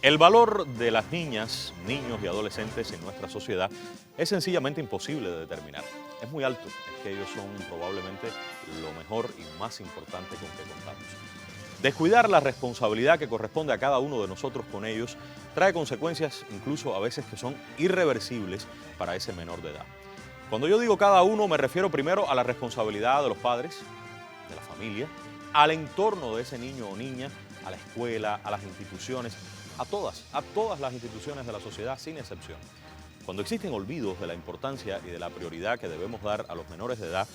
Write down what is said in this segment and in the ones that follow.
El valor de las niñas, niños y adolescentes en nuestra sociedad es sencillamente imposible de determinar. Es muy alto, es que ellos son probablemente lo mejor y más importante con que contamos. Descuidar la responsabilidad que corresponde a cada uno de nosotros con ellos trae consecuencias incluso a veces que son irreversibles para ese menor de edad. Cuando yo digo cada uno me refiero primero a la responsabilidad de los padres, de la familia, al entorno de ese niño o niña, a la escuela, a las instituciones, a todas las instituciones de la sociedad sin excepción. Cuando existen olvidos de la importancia y de la prioridad que debemos dar a los menores de edad,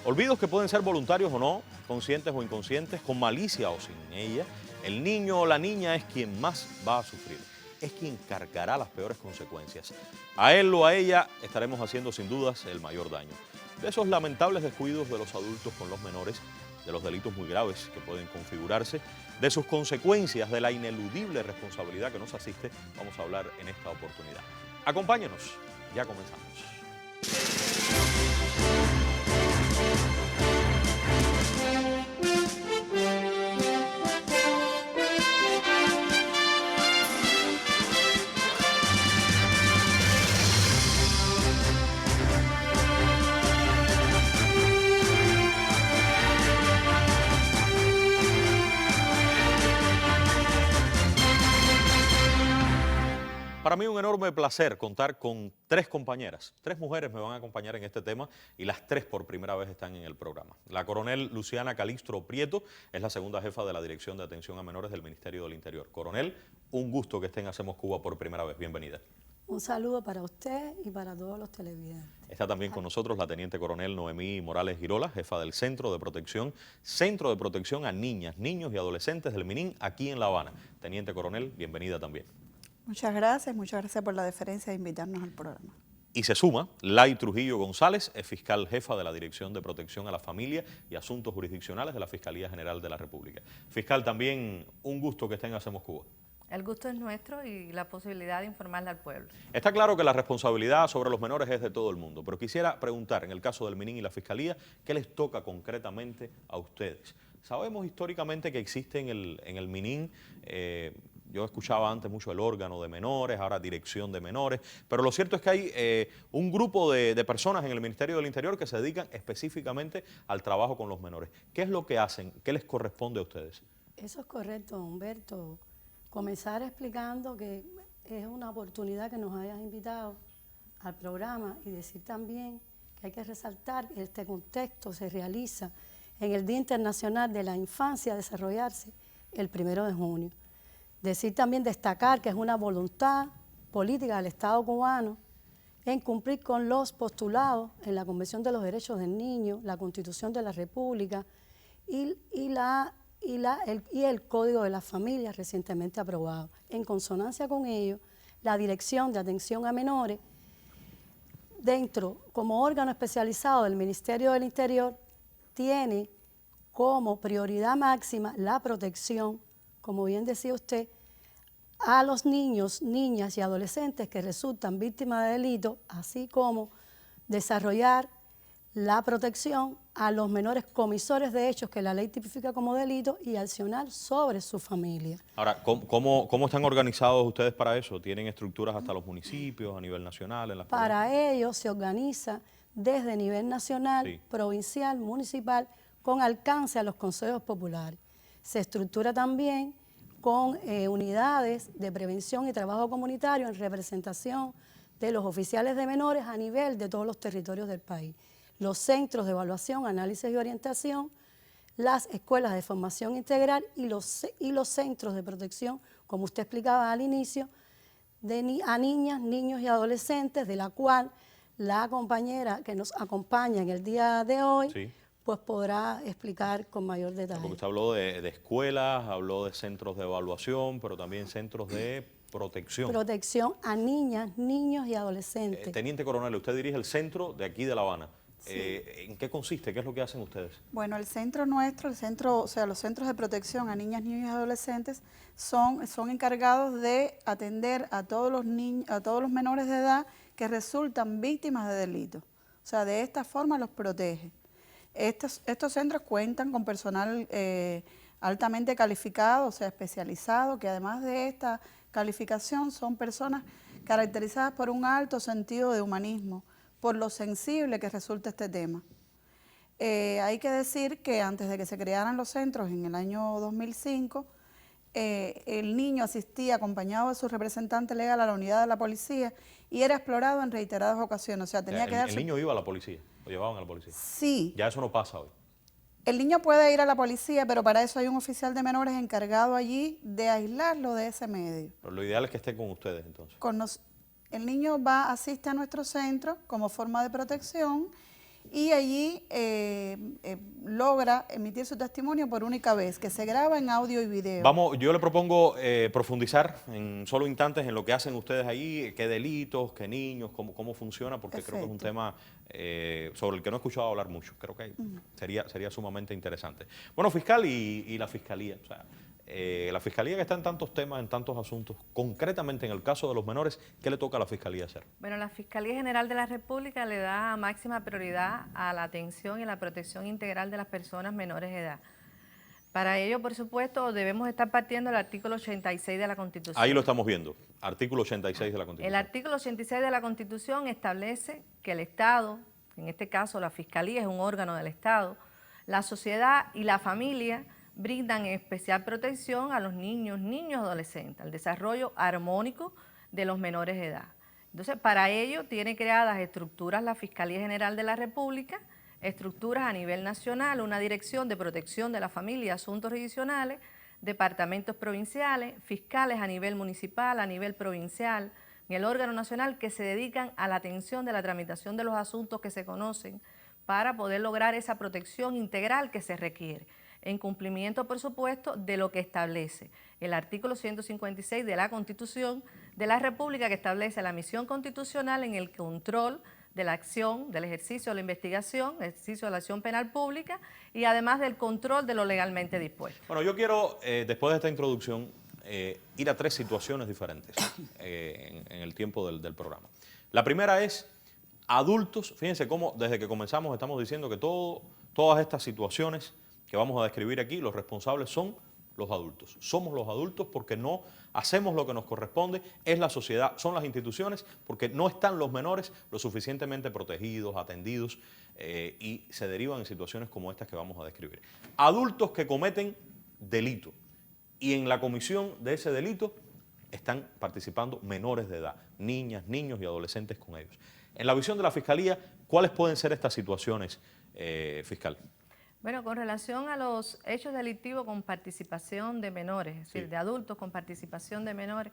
olvidos que pueden ser voluntarios o no, conscientes o inconscientes, con malicia o sin ella, el niño o la niña es quien más va a sufrir, es quien cargará las peores consecuencias. A él o a ella estaremos haciendo sin dudas el mayor daño. De esos lamentables descuidos de los adultos con los menores, de los delitos muy graves que pueden configurarse, de sus consecuencias, de la ineludible responsabilidad que nos asiste, vamos a hablar en esta oportunidad. Acompáñenos, ya comenzamos. Para mí un enorme placer contar con tres compañeras. Tres mujeres me van a acompañar en este tema y las tres por primera vez están en el programa. La coronel Luciana Calixto Prieto es la segunda jefa de la Dirección de Atención a Menores del Ministerio del Interior. Coronel, un gusto que esté en Hacemos Cuba por primera vez. Bienvenida. Un saludo para usted y para todos los televidentes. Está también con nosotros la teniente coronel Noemí Morales Girola, jefa del Centro de Protección a Niñas, Niños y Adolescentes del MININ aquí en La Habana. Teniente coronel, bienvenida también. Muchas gracias por la deferencia de invitarnos al programa. Y se suma Lai Trujillo González, es fiscal jefa de la Dirección de Protección a la Familia y Asuntos Jurisdiccionales de la Fiscalía General de la República. Fiscal, también un gusto que esté en Hacemos Cuba. El gusto es nuestro y la posibilidad de informarle al pueblo. Está claro que la responsabilidad sobre los menores es de todo el mundo, pero quisiera preguntar, en el caso del MININ y la Fiscalía, ¿qué les toca concretamente a ustedes? Sabemos históricamente que existe en el MININ, yo escuchaba antes mucho el órgano de menores, ahora dirección de menores, pero lo cierto es que hay un grupo de personas en el Ministerio del Interior que se dedican específicamente al trabajo con los menores. ¿Qué es lo que hacen? ¿Qué les corresponde a ustedes? Eso es correcto, Humberto. Comenzar explicando que es una oportunidad que nos hayas invitado al programa y decir también que hay que resaltar que este contexto se realiza en el Día Internacional de la Infancia a desarrollarse el 1 de junio. Decir también, destacar que es una voluntad política del Estado cubano en cumplir con los postulados en la Convención de los Derechos del Niño, la Constitución de la República y el Código de la Familia recientemente aprobado. En consonancia con ello, la Dirección de Atención a Menores, como órgano especializado del Ministerio del Interior, tiene como prioridad máxima la protección, como bien decía usted, a los niños, niñas y adolescentes que resultan víctimas de delitos, así como desarrollar la protección a los menores comisores de hechos que la ley tipifica como delito y accionar sobre su familia. Ahora, ¿cómo están organizados ustedes para eso? ¿Tienen estructuras hasta los municipios, a nivel nacional? En las para ello se organiza desde nivel nacional, sí, provincial, municipal, con alcance a los consejos populares. Se estructura también con unidades de prevención y trabajo comunitario en representación de los oficiales de menores a nivel de todos los territorios del país. Los centros de evaluación, análisis y orientación, las escuelas de formación integral y los centros de protección, como usted explicaba al inicio, a niñas, niños y adolescentes, de la cual la compañera que nos acompaña en el día de hoy, sí, pues podrá explicar con mayor detalle. Porque usted habló de escuelas, habló de centros de evaluación, pero también centros de protección. Protección a niñas, niños y adolescentes. Teniente coronel, usted dirige el centro de aquí de La Habana. Sí. ¿En qué consiste? ¿Qué es lo que hacen ustedes? Bueno, el centro nuestro, los centros de protección a niñas, niños y adolescentes son encargados de atender a todos los niños, a todos los menores de edad que resultan víctimas de delitos. O sea, de esta forma los protege. Estos centros cuentan con personal altamente calificado, o sea, especializado, que además de esta calificación son personas caracterizadas por un alto sentido de humanismo, por lo sensible que resulta este tema. Hay que decir que antes de que se crearan los centros en el año 2005, el niño asistía acompañado de su representante legal a la unidad de la policía y era explorado en reiteradas ocasiones. O sea, tenía que darse... ¿El niño iba a la policía? ¿Lo llevaban a la policía? Sí. Ya eso no pasa hoy. El niño puede ir a la policía, pero para eso hay un oficial de menores encargado allí de aislarlo de ese medio. Pero lo ideal es que esté con ustedes entonces. El niño asiste a nuestro centro como forma de protección y allí logra emitir su testimonio por única vez, que se graba en audio y video. Vamos, yo le propongo profundizar en solo instantes en lo que hacen ustedes ahí, qué delitos, qué niños, cómo funciona, porque creo que es un tema sobre el que no he escuchado hablar mucho. Creo que sería sumamente interesante. Bueno, fiscal, y la fiscalía, o sea, la fiscalía que está en tantos temas, en tantos asuntos, concretamente en el caso de los menores, ¿qué le toca a la fiscalía hacer? Bueno, la Fiscalía General de la República le da máxima prioridad a la atención y la protección integral de las personas menores de edad. Para ello, por supuesto, debemos estar partiendo del artículo 86 de la Constitución. Ahí lo estamos viendo, artículo 86 de la Constitución. El artículo 86 de la Constitución establece que el Estado, en este caso la Fiscalía es un órgano del Estado, la sociedad y la familia brindan especial protección a los niños y adolescentes, al desarrollo armónico de los menores de edad. Entonces, para ello tiene creadas estructuras la Fiscalía General de la República, estructuras a nivel nacional, una dirección de protección de la familia y asuntos jurisdiccionales, departamentos provinciales, fiscales a nivel municipal, a nivel provincial, en el órgano nacional que se dedican a la atención de la tramitación de los asuntos que se conocen para poder lograr esa protección integral que se requiere, en cumplimiento, por supuesto, de lo que establece el artículo 156 de la Constitución de la República, que establece la misión constitucional en el control de la acción, del ejercicio de la investigación, el ejercicio de la acción penal pública y además del control de lo legalmente dispuesto. Bueno, yo quiero, después de esta introducción, ir a tres situaciones diferentes en el tiempo del programa. La primera es adultos. Fíjense cómo desde que comenzamos estamos diciendo que todas estas situaciones que vamos a describir aquí, los responsables son los adultos. Somos los adultos porque no hacemos lo que nos corresponde, es la sociedad, son las instituciones, porque no están los menores lo suficientemente protegidos, atendidos, y se derivan en situaciones como estas que vamos a describir. Adultos que cometen delito, y en la comisión de ese delito están participando menores de edad, niñas, niños y adolescentes con ellos. En la visión de la Fiscalía, ¿cuáles pueden ser estas situaciones, fiscal? Bueno, con relación a los hechos delictivos con participación de menores, es decir, de adultos con participación de menores,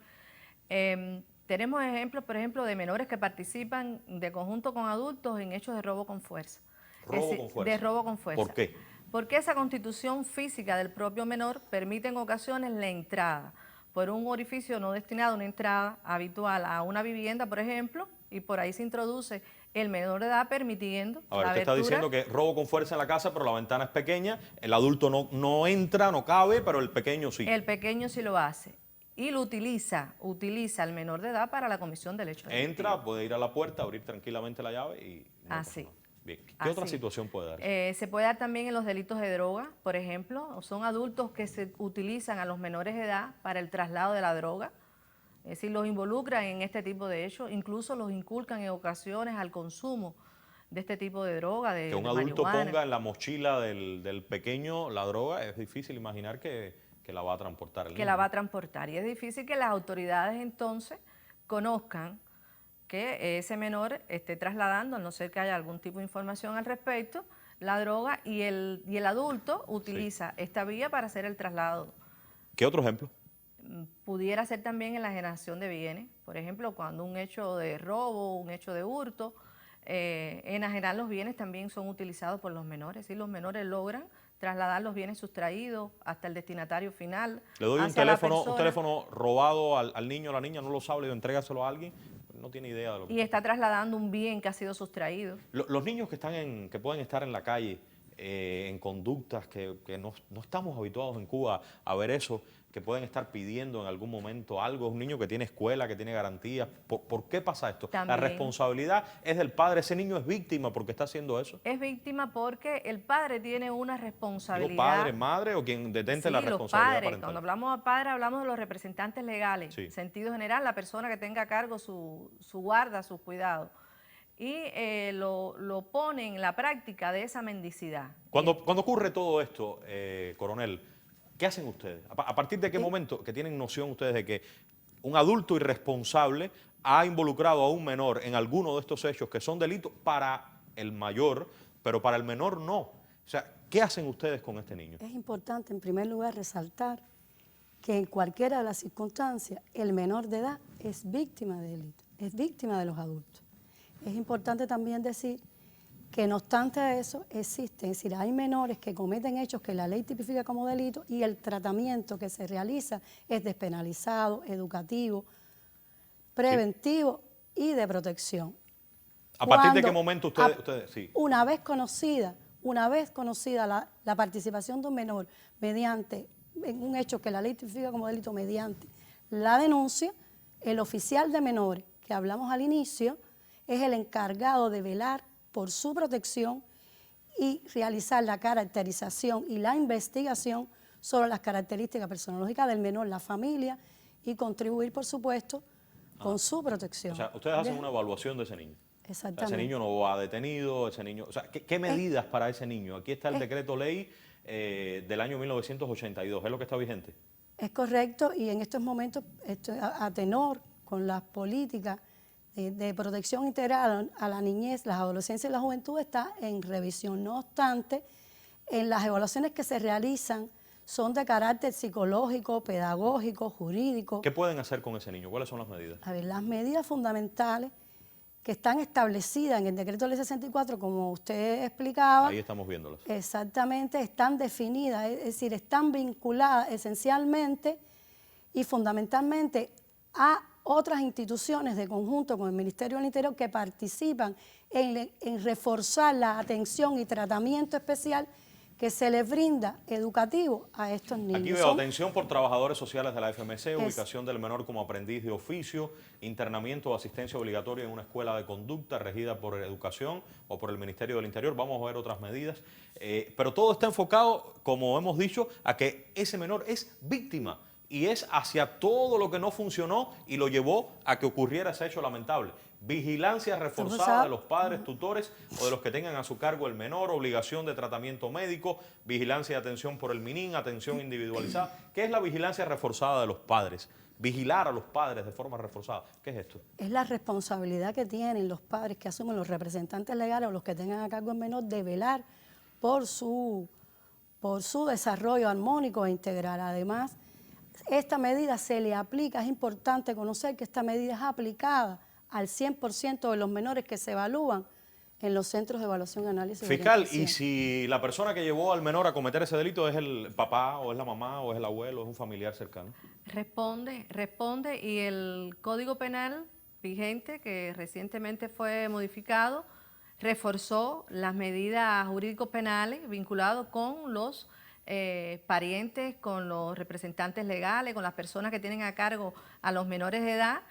tenemos ejemplos, por ejemplo, de menores que participan de conjunto con adultos en hechos de robo con fuerza. ¿Robo con fuerza? De robo con fuerza. ¿Por qué? Porque esa constitución física del propio menor permite en ocasiones la entrada por un orificio no destinado a una entrada habitual a una vivienda, por ejemplo, y por ahí se introduce el menor de edad permitiendo a ver, la usted está abertura. diciendo que robo con fuerza en la casa, pero la ventana es pequeña, el adulto no entra, no cabe, pero el pequeño sí. El pequeño sí lo hace y lo utiliza al menor de edad para la comisión del hecho delictivo. Entra, puede ir a la puerta, abrir tranquilamente la llave y... no pasa Así. nada. Bien. ¿Qué otra situación puede dar? Se puede dar también en los delitos de droga, por ejemplo. Son adultos que se utilizan a los menores de edad para el traslado de la droga. Es decir, los involucran en este tipo de hechos, incluso los inculcan en ocasiones al consumo de este tipo de droga, de Que un adulto marihuana. ponga en la mochila del pequeño la droga, es difícil imaginar que la va a transportar el niño. Que la va a transportar. Y es difícil que las autoridades entonces conozcan que ese menor esté trasladando, a no ser que haya algún tipo de información al respecto, la droga y el adulto utiliza esta vía para hacer el traslado. ¿Qué otro ejemplo? Pudiera ser también en la generación de bienes, por ejemplo, cuando un hecho de robo, un hecho de hurto, enajenar los bienes también son utilizados por los menores, y los menores logran trasladar los bienes sustraídos hasta el destinatario final. Le doy un teléfono robado al niño o la niña, no lo sabe, le digo, entrégaselo a alguien, no tiene idea de lo que... Y está trasladando un bien que ha sido sustraído. Los niños que pueden estar en la calle, en conductas que no estamos habituados en Cuba a ver eso, que pueden estar pidiendo en algún momento algo. Es un niño que tiene escuela, que tiene garantías. ¿Por qué pasa esto? También. La responsabilidad es del padre. Ese niño es víctima porque está haciendo eso. Es víctima porque el padre tiene una responsabilidad. Digo, padre, madre o quien detente la responsabilidad parental. Cuando hablamos de padre, hablamos de los representantes legales. Sí. En sentido general, la persona que tenga a cargo su guarda, sus cuidados. Y lo pone en la práctica de esa mendicidad. Cuando ocurre todo esto, coronel, ¿qué hacen ustedes? ¿A partir de qué momento que tienen noción ustedes de que un adulto irresponsable ha involucrado a un menor en alguno de estos hechos que son delitos para el mayor, pero para el menor no? O sea, ¿qué hacen ustedes con este niño? Es importante, en primer lugar, resaltar que en cualquiera de las circunstancias, el menor de edad es víctima de delito, es víctima de los adultos. Es importante también decir que no obstante a eso existen, es decir, hay menores que cometen hechos que la ley tipifica como delito y el tratamiento que se realiza es despenalizado, educativo, preventivo y de protección. ¿A partir de qué momento ustedes sí? Una vez conocida la participación de un menor mediante en un hecho que la ley tipifica como delito mediante la denuncia, el oficial de menores que hablamos al inicio es el encargado de velar por su protección y realizar la caracterización y la investigación sobre las características personológicas del menor, la familia, y contribuir, por supuesto, con su protección. O sea, ustedes hacen una evaluación de ese niño. Exactamente. O sea, ese niño no va detenido, ese niño... O sea, ¿qué medidas para ese niño? Aquí está el decreto ley del año 1982, ¿es lo que está vigente? Es correcto, y en estos momentos, a tenor con las políticas de protección integral a la niñez, las adolescencias y la juventud, está en revisión. No obstante, en las evaluaciones que se realizan son de carácter psicológico, pedagógico, jurídico. ¿Qué pueden hacer con ese niño? ¿Cuáles son las medidas? A ver, las medidas fundamentales que están establecidas en el decreto ley 64, como usted explicaba. Ahí estamos viéndolas. Exactamente, están definidas, es decir, están vinculadas esencialmente y fundamentalmente a otras instituciones de conjunto con el Ministerio del Interior que participan en reforzar la atención y tratamiento especial que se les brinda educativo a estos niños. Aquí veo atención por trabajadores sociales de la FMC, ubicación del menor como aprendiz de oficio, internamiento o asistencia obligatoria en una escuela de conducta regida por Educación o por el Ministerio del Interior. Vamos a ver otras medidas, pero todo está enfocado, como hemos dicho, a que ese menor es víctima y es hacia todo lo que no funcionó y lo llevó a que ocurriera ese hecho lamentable. Vigilancia reforzada de los padres, tutores o de los que tengan a su cargo el menor, obligación de tratamiento médico, vigilancia y atención por el MININ, atención individualizada. ¿Qué es la vigilancia reforzada de los padres? Vigilar a los padres de forma reforzada. ¿Qué es esto? Es la responsabilidad que tienen los padres que asumen, los representantes legales o los que tengan a cargo el menor, de velar por su desarrollo armónico e integral. Además, esta medida se le aplica, es importante conocer que esta medida es aplicada al 100% de los menores que se evalúan en los centros de evaluación, análisis y fiscal, y si la persona que llevó al menor a cometer ese delito es el papá, o es la mamá, o es el abuelo, o es un familiar cercano. Responde, y el Código Penal vigente, que recientemente fue modificado, reforzó las medidas jurídicos penales vinculados con los parientes, con los representantes legales, con las personas que tienen a cargo a los menores de edad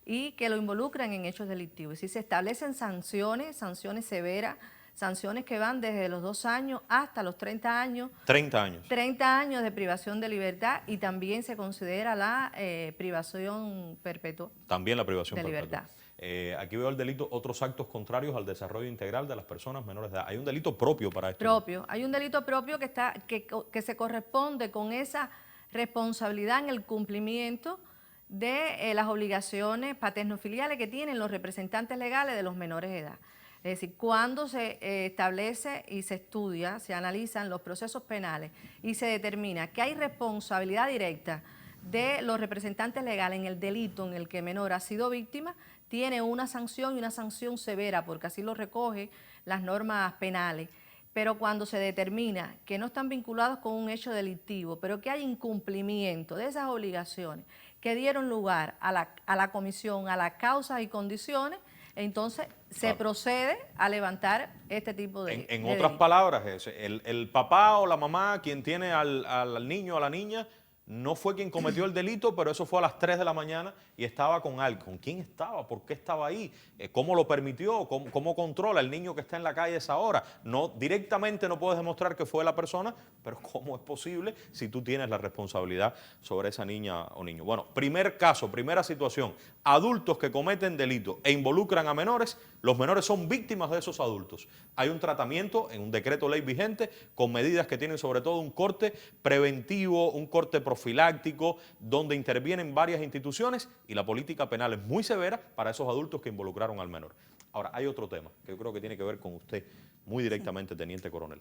y que lo involucran en hechos delictivos. Es decir, se establecen sanciones severas, sanciones que van desde los 2 años hasta los 30 años. 30 años. 30 años de privación de libertad, y también se considera la privación perpetua. También la privación de perpetua. libertad. Aquí veo el delito, otros actos contrarios al desarrollo integral de las personas menores de edad. Hay un delito propio para esto. Hay un delito propio que se corresponde con esa responsabilidad en el cumplimiento de las obligaciones paterno-filiales que tienen los representantes legales de los menores de edad. Es decir, cuando se establece y se estudia, se analizan los procesos penales y se determina que hay responsabilidad directa de los representantes legales en el delito en el que el menor ha sido víctima, tiene una sanción, y una sanción severa, porque así lo recoge las normas penales. Pero cuando se determina que no están vinculados con un hecho delictivo, pero que hay incumplimiento de esas obligaciones que dieron lugar a la comisión, a las causas y condiciones, entonces se Claro. procede a levantar este tipo de En de otras delitos. palabras, el papá o la mamá, quien tiene al niño o a la niña, no fue quien cometió el delito, pero eso fue a las 3 de la mañana y estaba con alguien. ¿Con quién estaba? ¿Por qué estaba ahí? ¿Cómo lo permitió? ¿Cómo controla el niño que está en la calle a esa hora? No, directamente no puedes demostrar que fue la persona, pero ¿cómo es posible si tú tienes la responsabilidad sobre esa niña o niño? Bueno, primer caso, primera situación, adultos que cometen delitos e involucran a menores, los menores son víctimas de esos adultos. Hay un tratamiento en un decreto ley vigente con medidas que tienen sobre todo un corte preventivo, un corte profiláctico, donde intervienen varias instituciones y la política penal es muy severa para esos adultos que involucraron al menor. Ahora, hay otro tema que yo creo que tiene que ver con usted muy directamente, Teniente Coronel.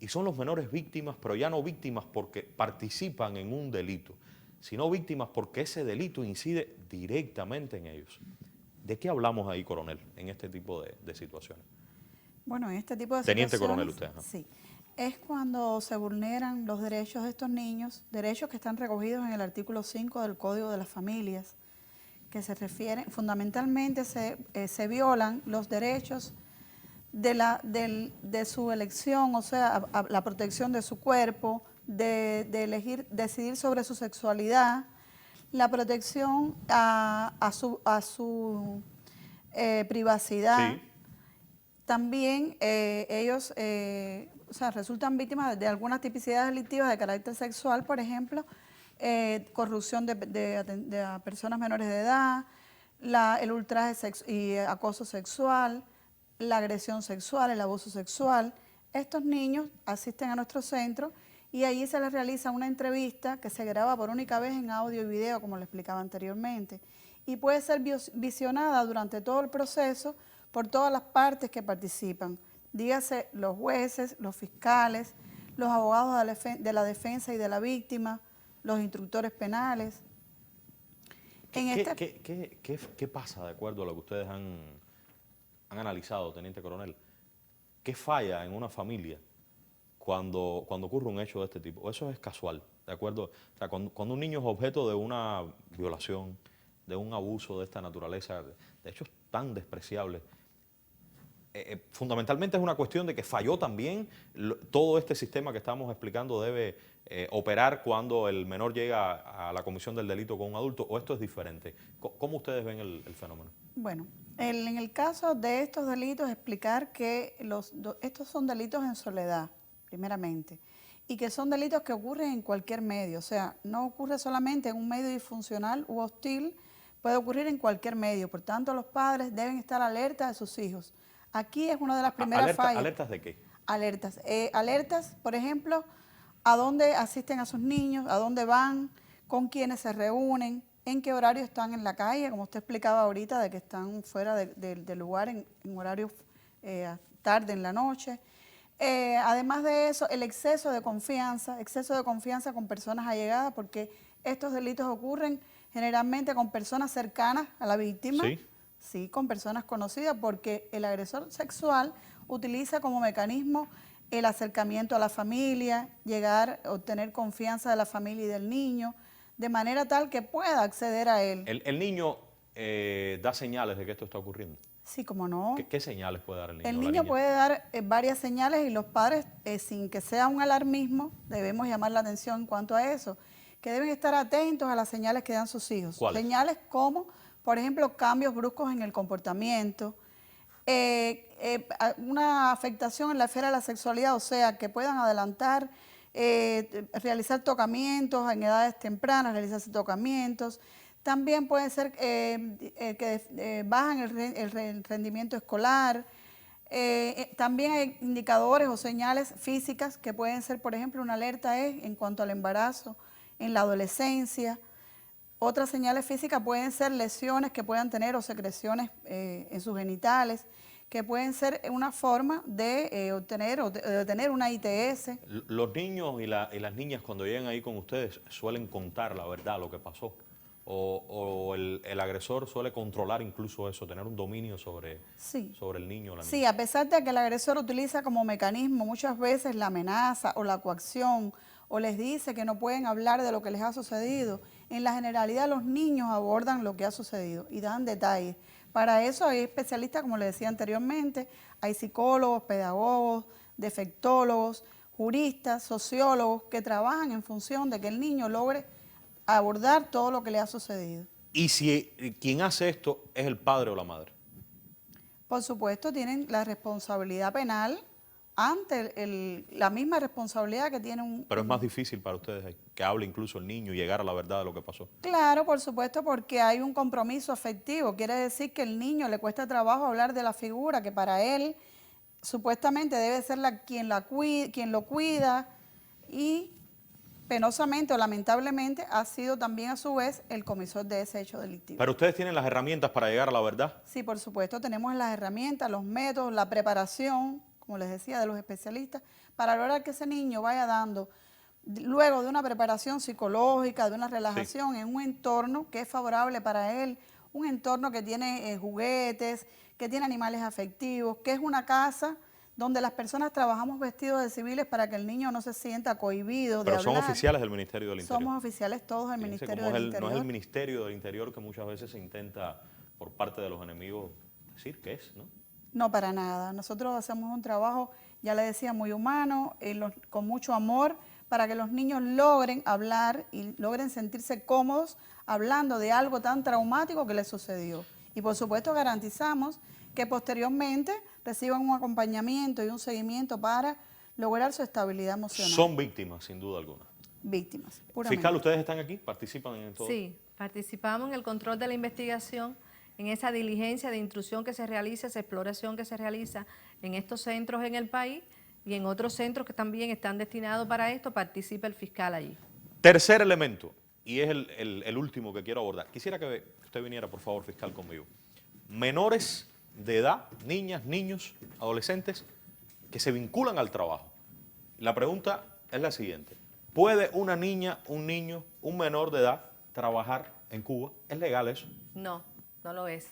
Y son los menores víctimas, pero ya no víctimas porque participan en un delito, sino víctimas porque ese delito incide directamente en ellos. ¿De qué hablamos ahí, coronel, en este tipo de situaciones? Bueno, en este tipo de Teniente situaciones, coronel usted. Ajá. sí, es cuando se vulneran los derechos de estos niños, derechos que están recogidos en el artículo 5 del Código de las Familias, que se refieren, fundamentalmente se violan los derechos de su elección, o sea, a la protección de su cuerpo, de elegir, decidir sobre su sexualidad, la protección a su privacidad. Sí. También ellos o sea, resultan víctimas de algunas tipicidades delictivas de carácter sexual, por ejemplo, corrupción de personas menores de edad, el ultraje y acoso sexual, la agresión sexual, el abuso sexual. Estos niños asisten a nuestro centro y allí se les realiza una entrevista que se graba por única vez en audio y video, como le explicaba anteriormente, y puede ser visionada durante todo el proceso por todas las partes que participan, dígase los jueces, los fiscales, los abogados de la defensa y de la víctima, los instructores penales. ¿Qué pasa de acuerdo a lo que ustedes han analizado, Teniente Coronel? ¿Qué falla en una familia cuando ocurre un hecho de este tipo? ¿O eso es casual? ¿De acuerdo? O sea, cuando un niño es objeto de una violación, de un abuso de esta naturaleza, de hechos tan despreciables, fundamentalmente es una cuestión de que falló también todo este sistema que estamos explicando debe operar cuando el menor llega a la comisión del delito con un adulto, o esto es diferente. ¿Cómo ustedes ven el fenómeno? Bueno, en el caso de estos delitos, explicar que estos son delitos en soledad, primeramente, y que son delitos que ocurren en cualquier medio, o sea, no ocurre solamente en un medio disfuncional u hostil, puede ocurrir en cualquier medio, por tanto los padres deben estar alertas de sus hijos. Aquí es una de las primeras fallas. ¿Alertas de qué? Alertas. Alertas, por ejemplo, a dónde asisten a sus niños, a dónde van, con quiénes se reúnen, en qué horario están en la calle, como usted explicaba ahorita, de que están fuera del lugar en horario tarde en la noche. Además de eso, el exceso de confianza con personas allegadas, porque estos delitos ocurren generalmente con personas cercanas a la víctima. Sí. Sí, con personas conocidas, porque el agresor sexual utiliza como mecanismo el acercamiento a la familia, obtener confianza de la familia y del niño, de manera tal que pueda acceder a él. ¿El niño da señales de que esto está ocurriendo? Sí, como no. ¿Qué señales puede dar el niño? El o la niño niña? puede dar varias señales y los padres, sin que sea un alarmismo, debemos llamar la atención en cuanto a eso, que deben estar atentos a las señales que dan sus hijos. ¿Cuáles? Señales como, por ejemplo, cambios bruscos en el comportamiento, una afectación en la esfera de la sexualidad, o sea, que puedan adelantar, realizar tocamientos en edades tempranas, realizarse tocamientos. También puede ser que bajan el rendimiento escolar. También hay indicadores o señales físicas que pueden ser, por ejemplo, una alerta es en cuanto al embarazo en la adolescencia. Otras señales físicas pueden ser lesiones que puedan tener o secreciones en sus genitales, que pueden ser una forma de obtener o de tener una ITS. Los niños y las niñas cuando llegan ahí con ustedes suelen contar la verdad, lo que pasó. O el agresor suele controlar incluso eso, tener un dominio sobre el niño o la niña. Sí, a pesar de que el agresor utiliza como mecanismo muchas veces la amenaza o la coacción, o les dice que no pueden hablar de lo que les ha sucedido, en la generalidad los niños abordan lo que ha sucedido y dan detalles. Para eso hay especialistas, como le decía anteriormente, hay psicólogos, pedagogos, defectólogos, juristas, sociólogos, que trabajan en función de que el niño logre abordar todo lo que le ha sucedido. ¿Y si quien hace esto es el padre o la madre? Por supuesto, tienen la responsabilidad penal ante la misma responsabilidad que tiene un... Pero es más difícil para ustedes ahí, que hable incluso el niño y llegar a la verdad de lo que pasó. Claro, por supuesto, porque hay un compromiso afectivo. Quiere decir que al niño le cuesta trabajo hablar de la figura que para él supuestamente debe ser quien lo cuida, y penosamente o lamentablemente ha sido también a su vez el comisor de ese hecho delictivo. ¿Pero ustedes tienen las herramientas para llegar a la verdad? Sí, por supuesto, tenemos las herramientas, los métodos, la preparación, como les decía, de los especialistas, para lograr que ese niño vaya dando, luego de una preparación psicológica, de una relajación en un entorno que es favorable para él, un entorno que tiene juguetes, que tiene animales afectivos, que es una casa donde las personas trabajamos vestidos de civiles para que el niño no se sienta cohibido de hablar. Pero son oficiales del Ministerio del Interior. Somos oficiales todos del Ministerio del Interior. No es el Ministerio del Interior que muchas veces se intenta, por parte de los enemigos, decir que es, ¿no? No, para nada. Nosotros hacemos un trabajo, ya le decía, muy humano, con mucho amor, para que los niños logren hablar y logren sentirse cómodos hablando de algo tan traumático que les sucedió. Y por supuesto garantizamos que posteriormente reciban un acompañamiento y un seguimiento para lograr su estabilidad emocional. Son víctimas, sin duda alguna. Víctimas, puramente. Fiscal, ¿ustedes están aquí? ¿Participan en todo? Sí, participamos en el control de la investigación, en esa diligencia de intrusión que se realiza, esa exploración que se realiza en estos centros en el país y en otros centros que también están destinados para esto, participa el fiscal allí. Tercer elemento, y es el último que quiero abordar. Quisiera que usted viniera, por favor, fiscal, conmigo. Menores de edad, niñas, niños, adolescentes, que se vinculan al trabajo. La pregunta es la siguiente. ¿Puede una niña, un niño, un menor de edad trabajar en Cuba? ¿Es legal eso? No, no lo es.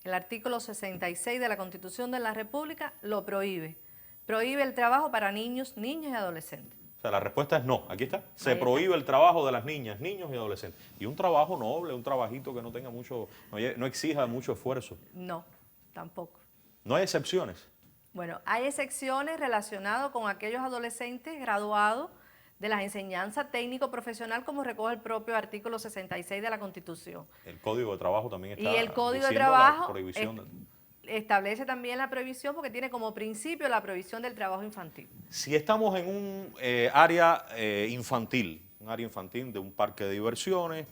El artículo 66 de la Constitución de la República lo prohíbe. Prohíbe el trabajo para niños, niñas y adolescentes. O sea, la respuesta es no. Aquí está. Se prohíbe el trabajo de las niñas, niños y adolescentes. Y un trabajo noble, un trabajito que no tenga mucho, no exija mucho esfuerzo. No, tampoco. ¿No hay excepciones? Bueno, hay excepciones relacionadas con aquellos adolescentes graduados de la enseñanza técnico-profesional, como recoge el propio artículo 66 de la Constitución. El Código de Trabajo también está y el Código de diciendo Trabajo la prohibición establece también la prohibición porque tiene como principio la prohibición del trabajo infantil. Si estamos en un área infantil, de un parque de diversiones,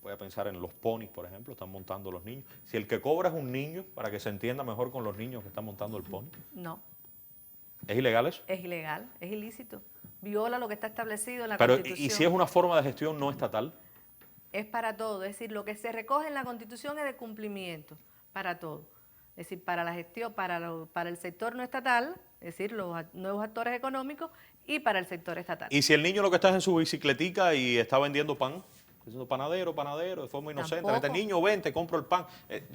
voy a pensar en los ponis, por ejemplo, están montando los niños. Si el que cobra es un niño, para que se entienda mejor con los niños que están montando el pony. No. ¿Es ilegal eso? Es ilegal, es ilícito. Viola lo que está establecido en la Pero, Constitución. ¿y si es una forma de gestión no estatal? Es para todo, es decir, lo que se recoge en la Constitución es de cumplimiento, para todo. Es decir, para la gestión, para el sector no estatal, es decir, los nuevos actores económicos, y para el sector estatal. ¿Y si el niño lo que está es en su bicicletica y está vendiendo pan? Diciendo panadero, de forma inocente. Este niño, ven, te compro el pan.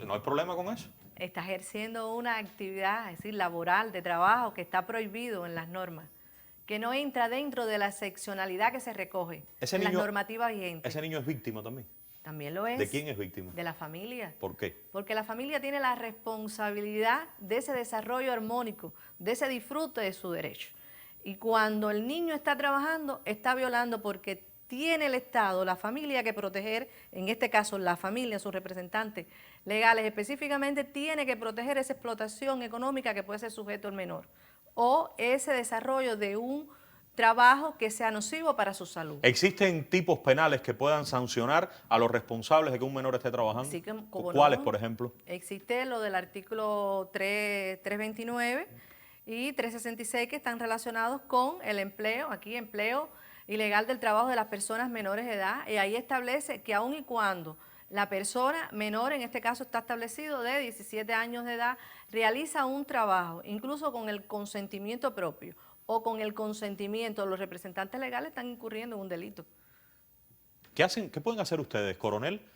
¿No hay problema con eso? Está ejerciendo una actividad, es decir, laboral, de trabajo, que está prohibido en las normas, que no entra dentro de la excepcionalidad que se recoge en las normativas vigentes. ¿Ese niño es víctima también? También lo es. ¿De quién es víctima? De la familia. ¿Por qué? Porque la familia tiene la responsabilidad de ese desarrollo armónico, de ese disfrute de su derecho. Y cuando el niño está trabajando, está violando porque tiene el Estado, la familia que proteger, en este caso la familia, sus representantes legales específicamente, tiene que proteger esa explotación económica que puede ser sujeto el menor o ese desarrollo de un trabajo que sea nocivo para su salud. ¿Existen tipos penales que puedan sancionar a los responsables de que un menor esté trabajando? Sí, ¿Cuáles, por ejemplo? Existe lo del artículo 329 y 366 que están relacionados con el empleo, aquí empleo ilegal del trabajo de las personas menores de edad, y ahí establece que aun y cuando la persona menor, en este caso está establecido de 17 años de edad, realiza un trabajo, incluso con el consentimiento propio o con el consentimiento de los representantes legales, están incurriendo en un delito. ¿Qué hacen? ¿Qué pueden hacer ustedes, coronel?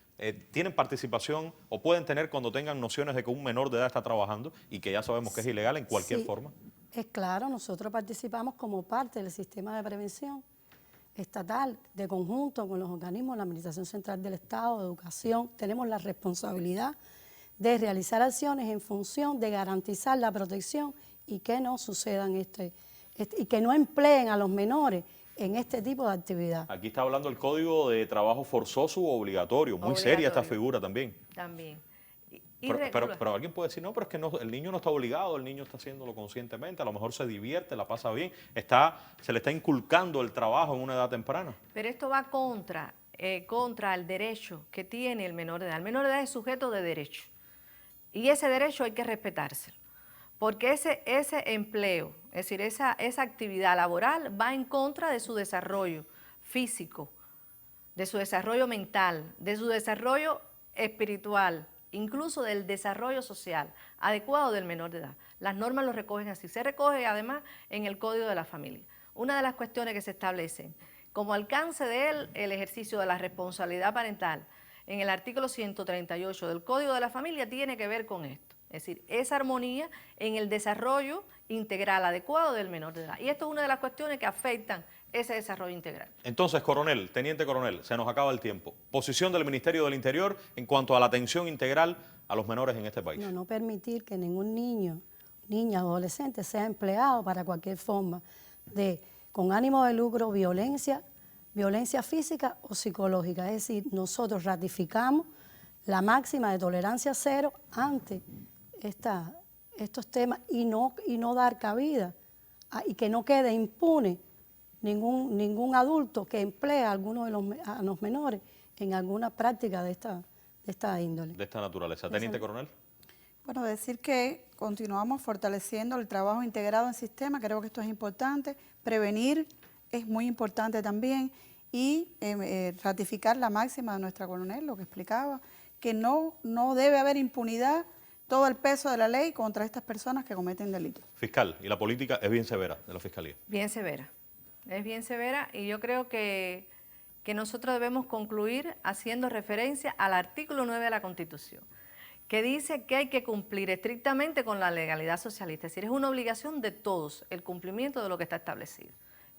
¿Tienen participación o pueden tener cuando tengan nociones de que un menor de edad está trabajando y que ya sabemos que es ilegal en cualquier forma? Es claro, nosotros participamos como parte del sistema de prevención estatal, de conjunto con los organismos de la Administración Central del Estado, de Educación. Tenemos la responsabilidad de realizar acciones en función de garantizar la protección y que no sucedan y que no empleen a los menores en este tipo de actividad. Aquí está hablando el Código de Trabajo Forzoso u Obligatorio. Muy seria esta figura también. También. Pero alguien puede decir, no, pero es que no, el niño no está obligado, el niño está haciéndolo conscientemente, a lo mejor se divierte, la pasa bien, se le está inculcando el trabajo en una edad temprana. Pero esto va contra el derecho que tiene el menor de edad. El menor de edad es sujeto de derecho y ese derecho hay que respetárselo, porque ese empleo, es decir, esa actividad laboral va en contra de su desarrollo físico, de su desarrollo mental, de su desarrollo espiritual, incluso del desarrollo social adecuado del menor de edad. Las normas lo recogen así. Se recoge además en el Código de la Familia. Una de las cuestiones que se establecen como alcance de él, el ejercicio de la responsabilidad parental, en el artículo 138 del Código de la Familia tiene que ver con esto. Es decir, esa armonía en el desarrollo integral adecuado del menor de edad. Y esto es una de las cuestiones que afectan ese desarrollo integral. Entonces, coronel, teniente coronel, se nos acaba el tiempo. Posición del Ministerio del Interior en cuanto a la atención integral a los menores en este país. No permitir que ningún niño, niña o adolescente sea empleado para cualquier forma con ánimo de lucro, violencia física o psicológica. Es decir, nosotros ratificamos la máxima de tolerancia cero ante estos temas y no dar cabida y que no quede impune ningún adulto que emplee a alguno de los menores en alguna práctica de esta índole. De esta naturaleza. Teniente coronel. Bueno, decir que continuamos fortaleciendo el trabajo integrado en sistema, creo que esto es importante, prevenir es muy importante también y ratificar la máxima de nuestra coronel, lo que explicaba, que no debe haber impunidad, todo el peso de la ley contra estas personas que cometen delitos. Fiscal, y la política es bien severa de la Fiscalía. Bien severa. Es bien severa y yo creo que nosotros debemos concluir haciendo referencia al artículo 9 de la Constitución, que dice que hay que cumplir estrictamente con la legalidad socialista. Es decir, es una obligación de todos el cumplimiento de lo que está establecido.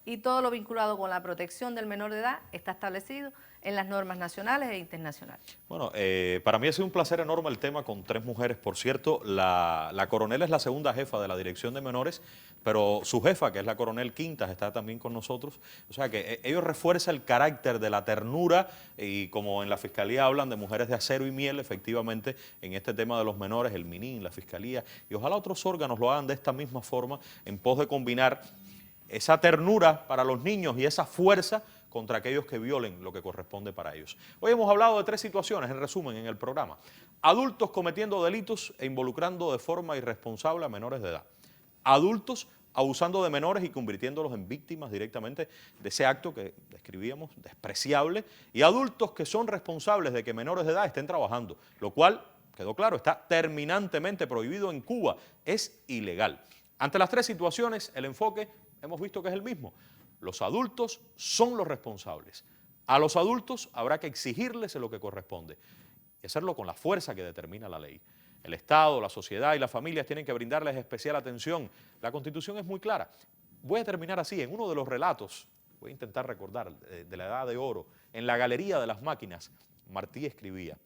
Y todo lo vinculado con la protección del menor de edad está establecido en las normas nacionales e internacionales. Bueno, para mí ha sido un placer enorme el tema con 3 mujeres. Por cierto, la coronel es la segunda jefa de la Dirección de Menores, pero su jefa, que es la coronel Quintas, está también con nosotros. O sea que ellos refuerzan el carácter de la ternura y como en la Fiscalía hablan de mujeres de acero y miel, efectivamente, en este tema de los menores, el MININ, la Fiscalía, y ojalá otros órganos lo hagan de esta misma forma en pos de combinar esa ternura para los niños y esa fuerza contra aquellos que violen lo que corresponde para ellos. Hoy hemos hablado de 3 situaciones, en resumen, en el programa. Adultos cometiendo delitos e involucrando de forma irresponsable a menores de edad. Adultos abusando de menores y convirtiéndolos en víctimas directamente de ese acto que describíamos, despreciable. Y adultos que son responsables de que menores de edad estén trabajando, lo cual, quedó claro, está terminantemente prohibido en Cuba, es ilegal. Ante las 3 situaciones, el enfoque hemos visto que es el mismo. Los adultos son los responsables. A los adultos habrá que exigirles lo que corresponde y hacerlo con la fuerza que determina la ley. El Estado, la sociedad y las familias tienen que brindarles especial atención. La Constitución es muy clara. Voy a terminar así, en uno de los relatos, voy a intentar recordar, de la Edad de Oro, en la Galería de las Máquinas, Martí escribía: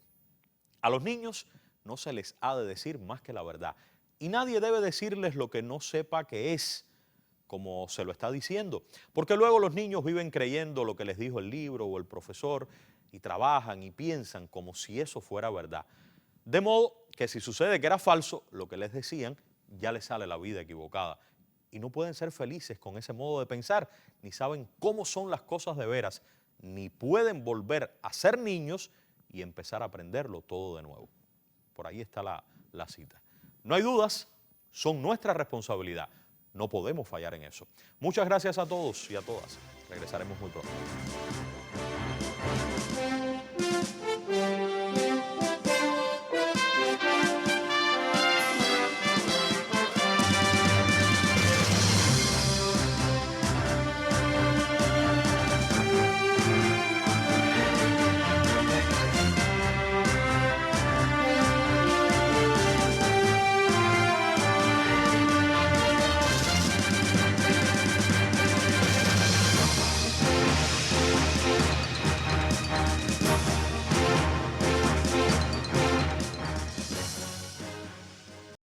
a los niños no se les ha de decir más que la verdad y nadie debe decirles lo que no sepa que es, como se lo está diciendo, porque luego los niños viven creyendo lo que les dijo el libro o el profesor y trabajan y piensan como si eso fuera verdad. De modo que si sucede que era falso lo que les decían, ya les sale la vida equivocada y no pueden ser felices con ese modo de pensar, ni saben cómo son las cosas de veras, ni pueden volver a ser niños y empezar a aprenderlo todo de nuevo. Por ahí está la cita. No hay dudas, son nuestra responsabilidad. No podemos fallar en eso. Muchas gracias a todos y a todas. Regresaremos muy pronto.